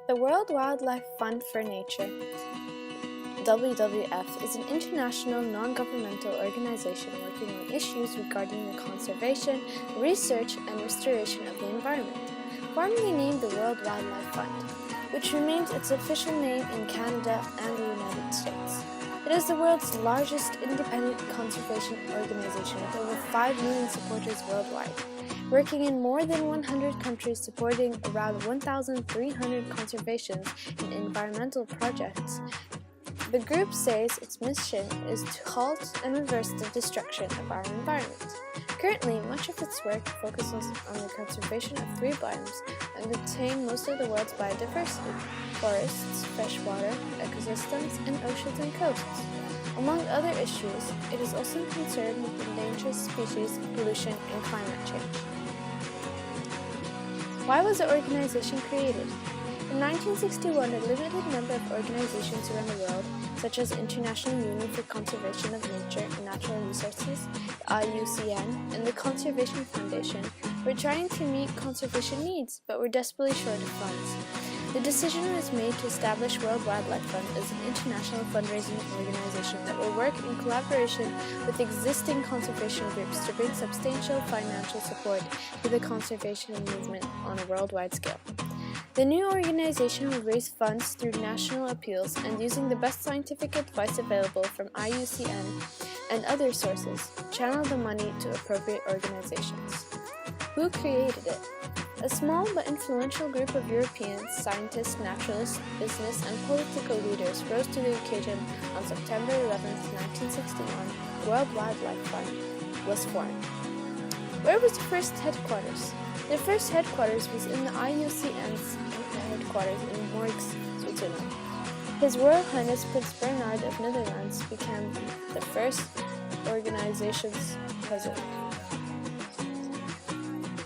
The World Wildlife Fund for Nature, WWF, is an international non-governmental organization working on issues regarding the conservation, research, and restoration of the environment, formerly named the World Wildlife Fund, which remains its official name in Canada and the United States. It is the world's largest independent conservation organization with over 5 million supporters worldwide, working in more than 100 countries supporting around 1,300 conservation and environmental projects. The group says its mission is to halt and reverse the destruction of our environment. Currently, much of its work focuses on the conservation of 3 biomes that contain most of the world's biodiversity: forests, freshwater, ecosystems, and oceans and coasts. Among other issues, it is also concerned with endangered species, pollution, and climate change. Why was the organization created? In 1961, a limited number of organizations around the world, such as the International Union for Conservation of Nature and Natural Resources, IUCN, and the Conservation Foundation, were trying to meet conservation needs, but were desperately short of funds. The decision was made to establish World Wildlife Fund as an international fundraising organization that will work in collaboration with existing conservation groups to bring substantial financial support to the conservation movement on a worldwide scale. The new organization will raise funds through national appeals and using the best scientific advice available from IUCN and other sources, channel the money to appropriate organizations. Who created it? A small but influential group of Europeans, scientists, naturalists, business, and political leaders rose to the occasion on September 11, 1961. The World Wildlife Fund was formed. Where was the first headquarters? The first headquarters was in the IUCN's headquarters in Morges, Switzerland. His Royal Highness Prince Bernhard of Netherlands became the first organization's president.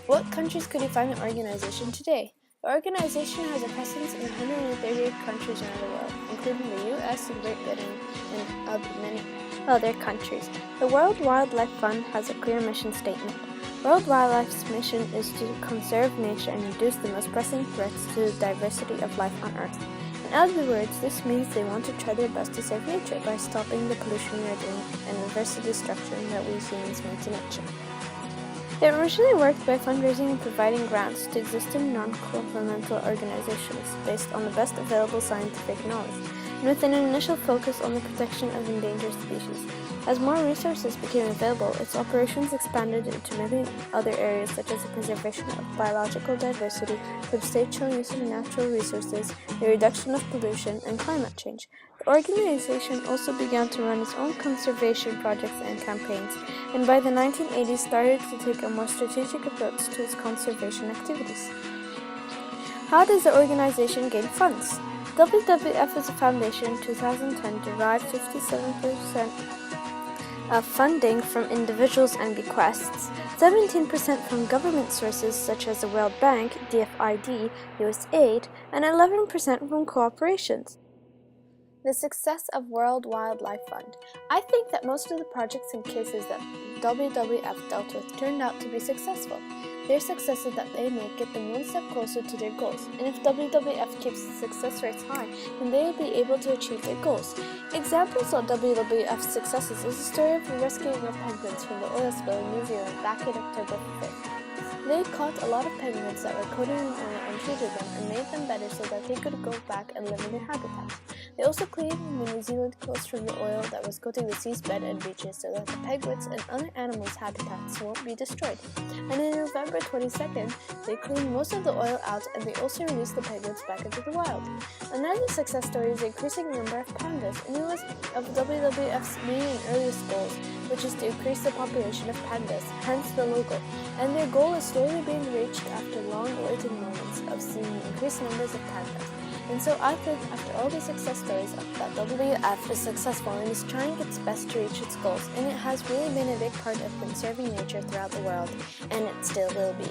What countries could you find the organization today? The organization has a presence in 138 countries around the world, including the US and Great Britain and many other countries. The World Wildlife Fund has a clear mission statement. World Wildlife's mission is to conserve nature and reduce the most pressing threats to the diversity of life on Earth. In other words, this means they want to try their best to save nature by stopping the pollution we are doing and reverse the destruction that we humans make to nature. It originally worked by fundraising and providing grants to existing non-governmental organizations based on the best available scientific knowledge, and with an initial focus on the protection of endangered species. As more resources became available, its operations expanded into many other areas such as the preservation of biological diversity, substantial use of natural resources, the reduction of pollution, and climate change. The organization also began to run its own conservation projects and campaigns, and by the 1980s started to take a more strategic approach to its conservation activities. How does the organization gain funds? WWF as a foundation in 2010 derived 57% of funding from individuals and bequests, 17% from government sources such as the World Bank, DFID, USAID, and 11% from corporations. The success of World Wildlife Fund. I think that most of the projects and cases that WWF dealt with turned out to be successful. Their successes that they make get them one step closer to their goals, and if WWF keeps the success rates high, then they will be able to achieve their goals. Examples of WWF's successes is the story of the rescuing of penguins from the oil spill in New Zealand back in October 5th. They caught a lot of penguins that were coated in oil and treated them and made them better so that they could go back and live in their habitats. They also cleaned the New Zealand coast from the oil that was coating the sea's bed and beaches so that the penguins and other animals' habitats won't be destroyed. And on November 22nd, they cleaned most of the oil out and they also released the penguins back into the wild. Another success story is the increasing number of pandas, and it was of WWF's main and earliest goals, which is to increase the population of pandas, hence the logo. And their goal is slowly being reached after long-awaited moments of seeing increased numbers of pandas. And so I think after all the success stories that WWF is successful and is trying its best to reach its goals, and it has really been a big part of conserving nature throughout the world, and it still will be.